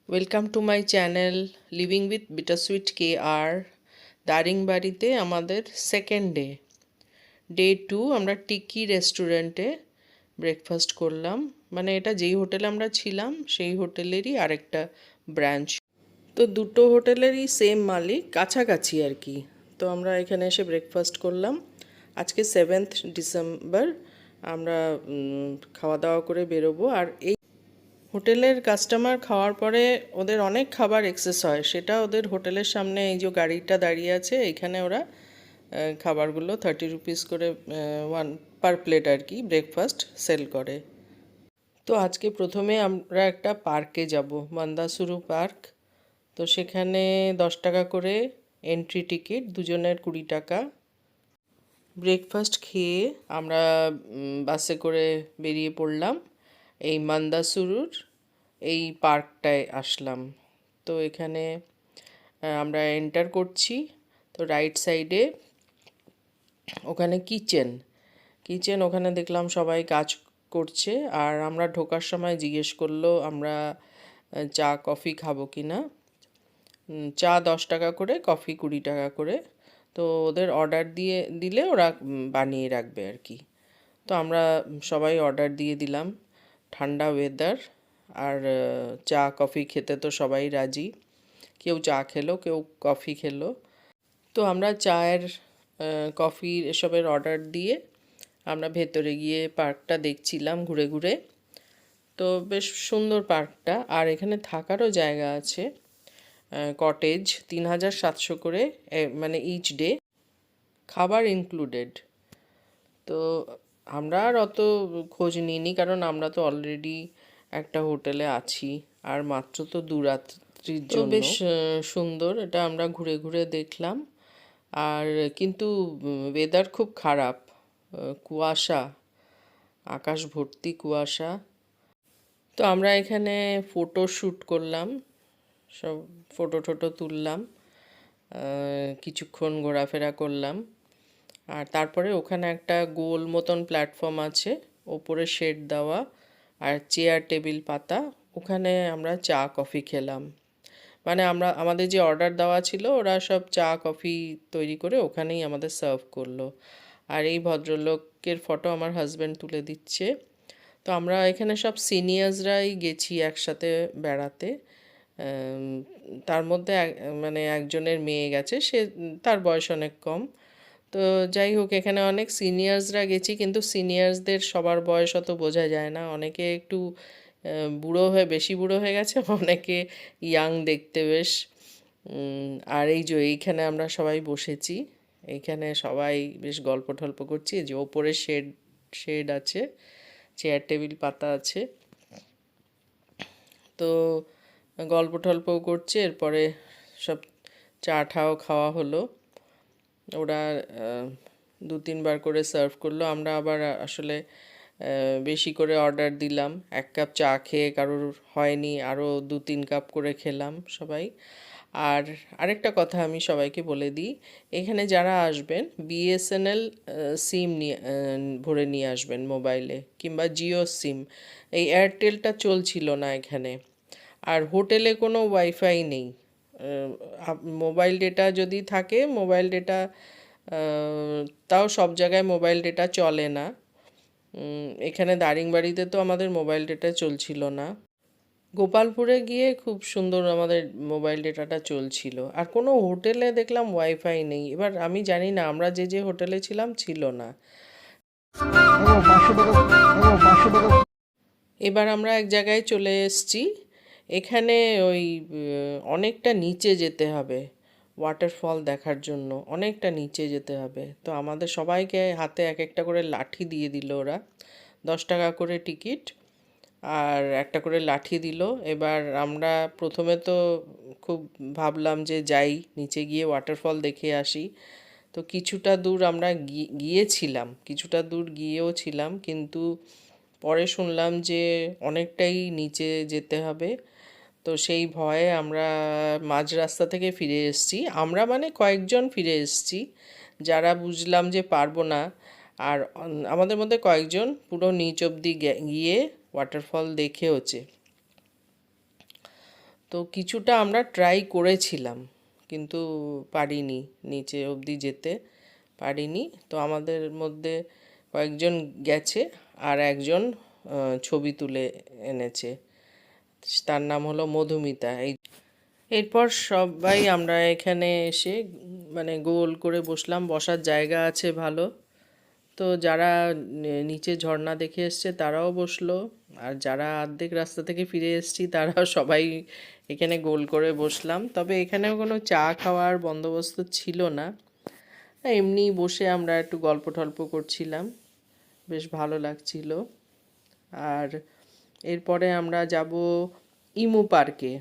Welcome to my channel living with bittersweet KR। দারিংবাড়িতে আমাদের second day 2 আমরা টিকি রেস্টুরেন্টে ব্রেকফাস্ট করলাম। মানে এটা যেই হোটেলে আমরা ছিলাম সেই হোটেলেরই আরেকটা ব্রাঞ্চ। তো দুটো হোটেলেরই সেম মালিক, কাছাকাছি আর কি। তো আমরা এখানে এসে ব্রেকফাস্ট করলাম। আজকে 7th ডিসেম্বর আমরা খাওয়া দাওয়া করে বেরোবো। আর এই হোটেলের কাস্টমার খাওয়ার পরে ওদের অনেক খাবার এক্সেস হয়, সেটা ওদের হোটেলের সামনে এই যে গাড়িটা দাঁড়িয়ে আছে এইখানে ওরা খাবারগুলো 30 রুপিস করে ওয়ান পার প্লেট আর কি ব্রেকফাস্ট সেল করে। তো আজকে প্রথমে আমরা একটা পার্কে যাব, মন্দাসুরু পার্ক। তো সেখানে 10 টাকা করে এন্ট্রি টিকিট, দুজনের 20 টাকা। ব্রেকফাস্ট খেয়ে আমরা বাসে করে বেরিয়ে পড়লাম এই মান্দাসুরুর এই পার্কটায় আসলাম। তো এখানে আমরা এন্টার করছি। তো রাইট সাইডে ওখানে কিচেন ওখানে দেখলাম সবাই কাজ করছে। আর আমরা ঢোকার সময় জিজ্ঞেস করলো আমরা চা কফি খাবো কি না। চা 10 টাকা করে, কফি 20 টাকা করে। তো ওদের অর্ডার দিয়ে দিলে ওরা বানিয়ে রাখবে আর কি। তো আমরা সবাই অর্ডার দিয়ে দিলাম। ঠান্ডা ওয়েদার, আর চা কফি খেতে তো সবাই রাজি। কেউ চা খেলো, কেউ কফি খেলো। তো আমরা চায়ের কফির এসবের অর্ডার দিয়ে আমরা ভেতরে গিয়ে পার্কটা দেখছিলাম ঘুরে ঘুরে। তো বেশ সুন্দর পার্কটা। আর এখানে থাকারও জায়গা আছে, কটেজ 3700 করে, মানে ইচ ডে, খাবার ইনক্লুডেড। তো আমরা আর অত খোঁজ নিইনি, কারণ আমরা তো অলরেডি একটা হোটেলে আছি আর মাত্র তো 2 রাত্রির জন্য। বেশ সুন্দর, এটা আমরা ঘুরে ঘুরে দেখলাম। আর কিন্তু ওয়েদার খুব খারাপ, কুয়াশা, আকাশ ভর্তি কুয়াশা। তো আমরা এখানে ফটো শ্যুট করলাম, সব ফটো টটো তুললাম, কিছুক্ষণ ঘোরাফেরা করলাম। আর তারপরে ওখানে একটা গোল মতন প্ল্যাটফর্ম আছে, ওপরে শেড দেওয়া আর চেয়ার টেবিল পাতা, ওখানে আমরা চা কফি খেলাম। মানে আমাদের যে অর্ডার দেওয়া ছিল ওরা সব চা কফি তৈরি করে ওখানেই আমাদের সার্ভ করলো। আর এই ভদ্রলোকের ফটো আমার হাজব্যান্ড তুলে দিচ্ছে। তো আমরা এখানে সব সিনিয়র্সরাই গেছি একসাথে বেড়াতে। তার মধ্যে মানে একজনের মেয়ে গেছে, সে তার বয়স অনেক কম। তো যাই হোক, এখানে অনেক সিনিয়র্সরা গেছি, কিন্তু সিনিয়র্সদের সবার বয়স অত বোঝা যায় না। অনেকে একটু বেশি বুড়ো হয়ে গেছে, অনেকে ইয়াং দেখতে বেশ। আর এই যে এইখানে আমরা সবাই বসেছি, এইখানে সবাই বেশ গল্প টল্প করছি। যে ওপরে শেড আছে, চেয়ার টেবিল পাতা আছে। তো গল্প টল্পও করছে, এরপরে সব চা ঠাও খাওয়া হলো। ওরা 2-3 বার করে সার্ভ করলো। আমরা আবার আসলে বেশি করে অর্ডার দিলাম। 1 কাপ চা খেয়ে কারোর হয়নি, আরও 2-3 কাপ করে খেলাম সবাই। আর আরেকটা কথা আমি সবাইকে বলে দিই, এখানে যারা আসবেন BSNL সিম নিয়ে ভরে নিয়ে আসবেন মোবাইলে, কিংবা জিও সিম। এই এয়ারটেলটা চলছিল না এখানে। আর হোটেলে কোনো ওয়াইফাই নেই। মোবাইল ডেটা যদি থাকে, মোবাইল ডেটা তাও সব জায়গায় মোবাইল ডেটা চলে না। এখানে দারিংবাড়িতে তো আমাদের মোবাইল ডেটা চলছিল না। গোপালপুরে গিয়ে খুব সুন্দর আমাদের মোবাইল ডেটাটা চলছিল। আর কোনো হোটেলে দেখলাম ওয়াইফাই নেই। এবার আমি জানি না, আমরা যে হোটেলে ছিলাম ছিল না। এবার আমরা এক জায়গায় চলে এসেছি, এখানে ওই অনেকটা নিচে যেতে হবে ওয়াটারফল দেখার জন্য, অনেকটা নিচে যেতে হবে। তো আমাদের সবাইকে হাতে এক একটা করে লাঠি দিয়ে দিল ওরা, 10 টাকা করে টিকিট আর একটা করে লাঠি দিল। এবার আমরা প্রথমে তো খুব ভাবলাম যে যাই নিচে গিয়ে ওয়াটারফল দেখে আসি। তো কিছুটা দূর আমরা গিয়েছিলাম, কিছুটা দূর গিয়েও ছিলাম, কিন্তু পরে শুনলাম যে অনেকটাই নিচে যেতে হবে। তো সেই ভয়ে আমরা মাঝ রাস্তা থেকে ফিরে এসেছি। আমরা মানে কয়েকজন ফিরে এসেছি, যারা বুঝলাম যে পারবো না। আর আমাদের মধ্যে কয়েকজন পুরো নিচ অবধি গিয়ে ওয়াটারফল দেখেওছে। তো তো কিছুটা আমরা ট্রাই করেছিলাম, কিন্তু পারিনি, নিচে অবধি যেতে পারিনি। তো আমাদের মধ্যে কয়েকজন গেছে আর একজন ছবি তুলে এনেছে, তার নাম হলো মধুমিতা। এরপর সবাই আমরা এখানে এসে মানে গোল করে বসলাম, বসার জায়গা আছে ভালো। তো যারা নিচে ঝর্ণা দেখে এসছে তারাও বসলো, আর যারা অর্ধেক রাস্তা থেকে ফিরে এসছি তারাও সবাই এখানে গোল করে বসলাম। তবে এখানেও কোনো চা খাওয়ার বন্দোবস্ত ছিল না, এমনি বসে আমরা একটু গল্প টল্প করছিলাম, বেশ ভালো লাগছিল। আর এরপরে আমরা যাব ইমু পার্কে,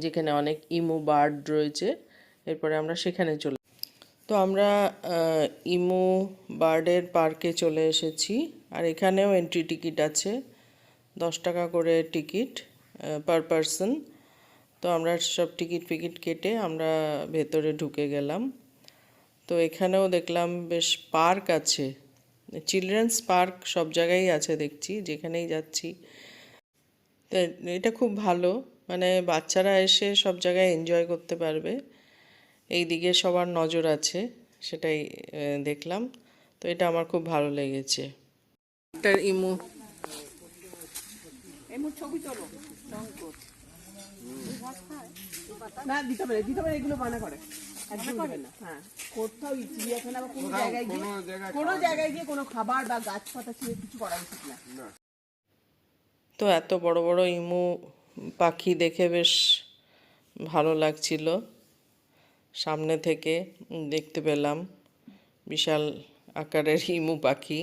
যেখানে অনেক ইমু বার্ড রয়েছে। এরপরে আমরা সেখানে চলে, তো আমরা ইমু বার্ডের পার্কে চলে এসেছি। আর এখানেও এন্ট্রি টিকিট আছে, 10 টাকা করে টিকিট পার পারসন। তো আমরা সব টিকিট ফিকিট কেটে আমরা ভেতরে ঢুকে গেলাম। তো এখানেও দেখলাম বেশ পার্ক আছে, চিলড্রেন্স পার্ক সব জায়গায় আছে দেখছি, যেখানেই যাচ্ছি। তো এটা খুব ভালো, মানে বাচ্চারা এসে সব জায়গায় এনজয় করতে পারবে, এই দিকে সবার নজর আছে, সেটাই দেখলাম। তো এটা আমার খুব ভালো লেগেছে। ইমু ছবি তোলো না, দিতে পারে এগুলো বানা করে হ্যাঁ, কোথাও চিড়িয়াখানা বা কোনো জায়গায় গিয়ে কোনো খাবার বা গাছ পাতা ছিঁড়ে কিছু করা উচিত না। তো এত বড় বড় ইমু পাখি দেখে বেশ ভালো লাগছিল, সামনে থেকে দেখতে পেলাম বিশাল আকারের ইমু পাখি।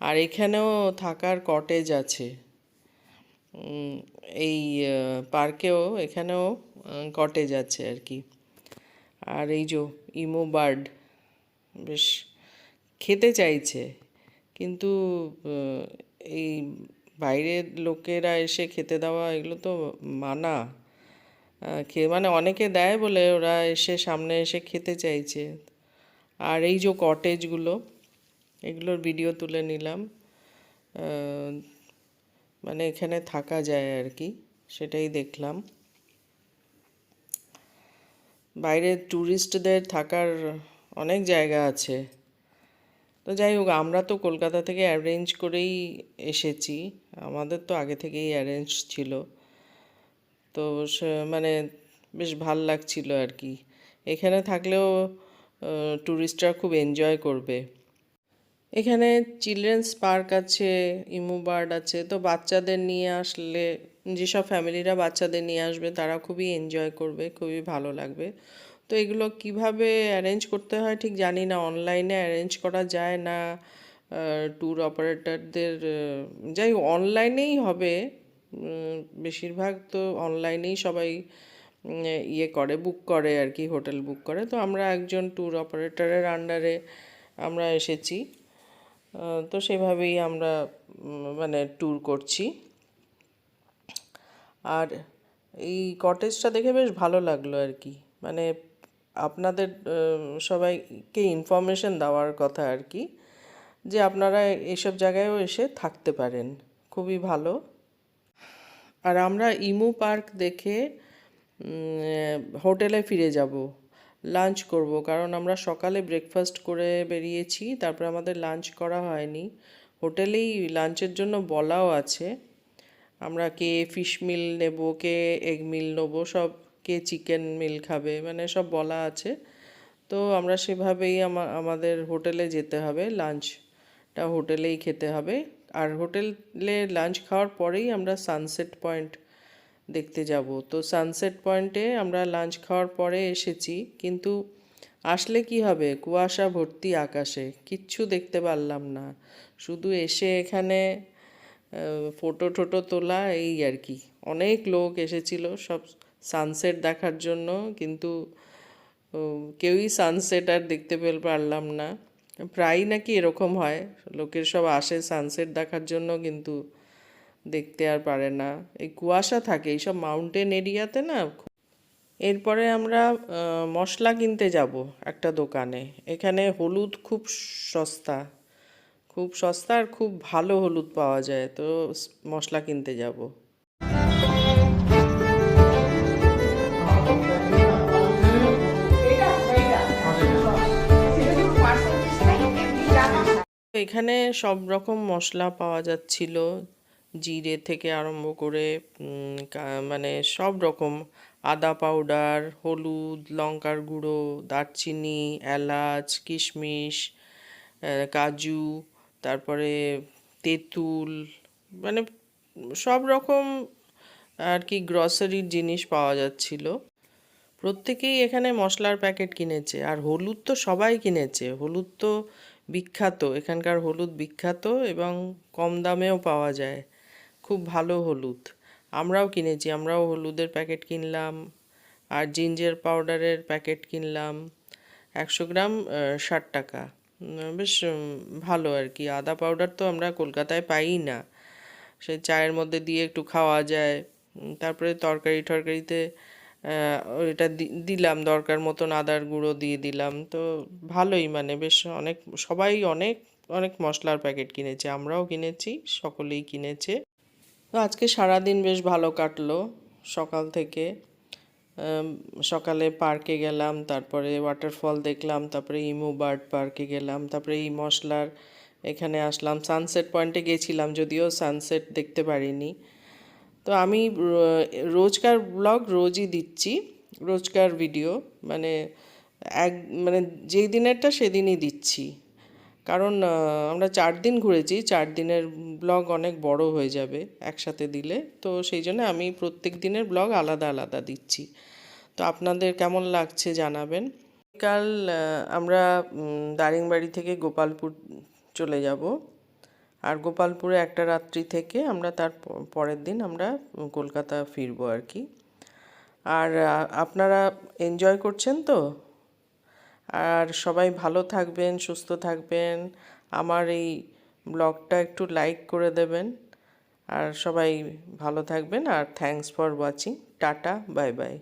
আর এখানেও থাকার কটেজ আছে, এই পার্কেও এখানেও কটেজ আছে আর কি। আর এই যে ইমু বার্ড বেশ খেতে চাইছে, কিন্তু এই বাইরের লোকেরা এসে খেতে দেওয়া এগুলো তো মানা, মানে অনেকে দেয় বলে ওরা এসে সামনে এসে খেতে চাইছে। আর এই যে কটেজগুলো, এগুলোর ভিডিও তুলে নিলাম, মানে এখানে থাকা যায় আর কি, সেটাই দেখলাম। বাইরে ট্যুরিস্টদের থাকার অনেক জায়গা আছে। তো যাই হোক, আমরা তো কলকাতা থেকে অ্যারেঞ্জ করেই এসেছি, আমাদের তো আগে থেকেই অ্যারেঞ্জ ছিল। তো মানে বেশ ভাল লাগছিল আর কি, এখানে থাকলেও ট্যুরিস্টরা খুব এনজয় করবে। এখানে চিলড্রেন্স পার্ক আছে, ইমু বার্ড আছে, তো বাচ্চাদের নিয়ে আসলে, যেসব ফ্যামিলিরা বাচ্চাদের নিয়ে আসবে তারা খুবই এনজয় করবে, খুবই ভালো লাগবে। তো এগুলো কিভাবে অ্যারেঞ্জ করতে হয় ঠিক জানি না, অনলাইনে অ্যারেঞ্জ করা যায় না ট্যুর অপারেটরদের, যাই অনলাইনেই হবে, বেশিরভাগ তো অনলাইনেই সবাই ইয়ে করে, বুক করে আর কি, হোটেল বুক করে। তো আমরা একজন ট্যুর অপারেটরের আন্ডারে আমরা এসেছি, তো সেভাবেই আমরা মানে ট্যুর করছি। আর এই কটেজটা দেখে বেশ ভালো লাগলো আর কি, মানে আপনাদের সবাইকে ইনফরমেশন দেওয়ার কথা আর কি, যে আপনারা এইসব জায়গায়ও এসে থাকতে পারেন, খুবই ভালো। আর আমরা ইমু পার্ক দেখে হোটেলে ফিরে যাব, লাঞ্চ করব, কারণ আমরা সকালে ব্রেকফাস্ট করে বেরিয়েছি, তারপর আমাদের লাঞ্চ করা হয়নি। হোটেলেই লাঞ্চের জন্য বলাও আছে, আমরা কে ফিশ মিল নেব, কে এগ মিল নেব, সব কে চিকেন মিল খাবে, মানে সব বলা আছে। তো আমরা সেভাবেই আমাদের হোটেলে যেতে হবে, লাঞ্চটা হোটেলেই খেতে হবে। আর হোটেলে লাঞ্চ খাওয়ার পরেই আমরা সানসেট পয়েন্ট দেখতে যাব। তো সানসেট পয়েন্টে আমরা লাঞ্চ খাওয়ার পরে এসেছি, কিন্তু আসলে কি হবে, কুয়াশা ভর্তি আকাশে, কিচ্ছু দেখতে পারলাম না, শুধু এসে এখানে ফটো টোটো তোলা, এই আর কি। অনেক লোক এসেছিল সব সানসেট দেখার জন্য, কিন্তু কেউই সানসেট আর দেখতে পারলাম না। প্রায়ই নাকি এরকম হয়, লোকের সব আসে সানসেট দেখার জন্য, কিন্তু দেখতে আর পারে না, এই কুয়াশা থাকে এইসব মাউন্টেন এরিয়াতে না। এরপরে আমরা মশলা কিনতে যাব একটা দোকানে, এখানে হলুদ খুব সস্তা, খুব সস্তা আর খুব ভালো হলুদ পাওয়া যায়, তো মশলা কিনতে যাব। এখানে সব রকম মশলা পাওয়া যাচ্ছিল, জিরে থেকে আরম্ভ করে মানে সব রকম, আদা পাউডার, হলুদ, লঙ্কার গুঁড়ো, দারচিনি, এলাচ, কিশমিশ, কাজু, তারপরে তেঁতুল, মানে সব রকম আর কি গ্রসারির জিনিস পাওয়া যাচ্ছিল। প্রত্যেকেই এখানে মশলার প্যাকেট কিনেছে, আর হলুদ তো সবাই কিনেছে। হলুদ তো বিখ্যাত, এখানকার হলুদ বিখ্যাত এবং কম দামেও পাওয়া যায়, খুব ভালো হলুদ। আমরাও কিনেছি, আমরাও হলুদের প্যাকেট কিনলাম, আর জিঞ্জার পাউডারের প্যাকেট কিনলাম 100 গ্রাম 60 টাকা। বেশ ভালো আর কি। আদা পাউডার তো আমরা কলকাতায় পাই না, সে চায়ের মধ্যে দিয়ে একটু খাওয়া যায়। তারপরে তরকারি টরকারিতে ওইটা দিলাম, দরকার মতন আদার গুঁড়ো দিয়ে দিলাম, তো ভালোই, মানে বেশ অনেক, সবাই অনেক অনেক মশলার প্যাকেট কিনেছে, আমরাও কিনেছি, সকলেই কিনেছে। তো আজকে সারাদিন বেশ ভালো কাটলো। সকাল থেকে সকালে পার্কে গেলাম, তারপরে ওয়াটারফল দেখলাম, তারপরে ইমু বার্ড পার্কে গেলাম, তারপরে এই মশলার এখানে আসলাম, সানসেট পয়েন্টে গেছিলাম, যদিও সানসেট দেখতে পারিনি। তো আমি রোজকার ব্লগ রোজই দিচ্ছি, রোজকার ভিডিও, মানে এক মানে যেই দিনেরটা সেদিনই দিচ্ছি। কারণ আমরা 4 দিন ঘুরেছি, 4 দিনের ব্লগ অনেক বড় হয়ে যাবে একসাথে দিলে, তো সেই জন্য আমি প্রত্যেক দিনের ব্লগ আলাদা আলাদা দিচ্ছি। তো আপনাদের কেমন লাগছে জানাবেন। কাল আমরা দারিংবাড়ি থেকে গোপালপুর চলে যাব, আর গোপালপুরে একটা রাত্রি থেকে আমরা তার পরের দিন আমরা কলকাতা ফিরবো আর কি। আর আপনারা এনজয় করছেন তো, আর সবাই ভালো থাকবেন, সুস্থ থাকবেন। আমার এই ব্লগটা একটু লাইক করে দেবেন, আর সবাই ভালো থাকবেন, আর thanks for watching. Tata, bye by.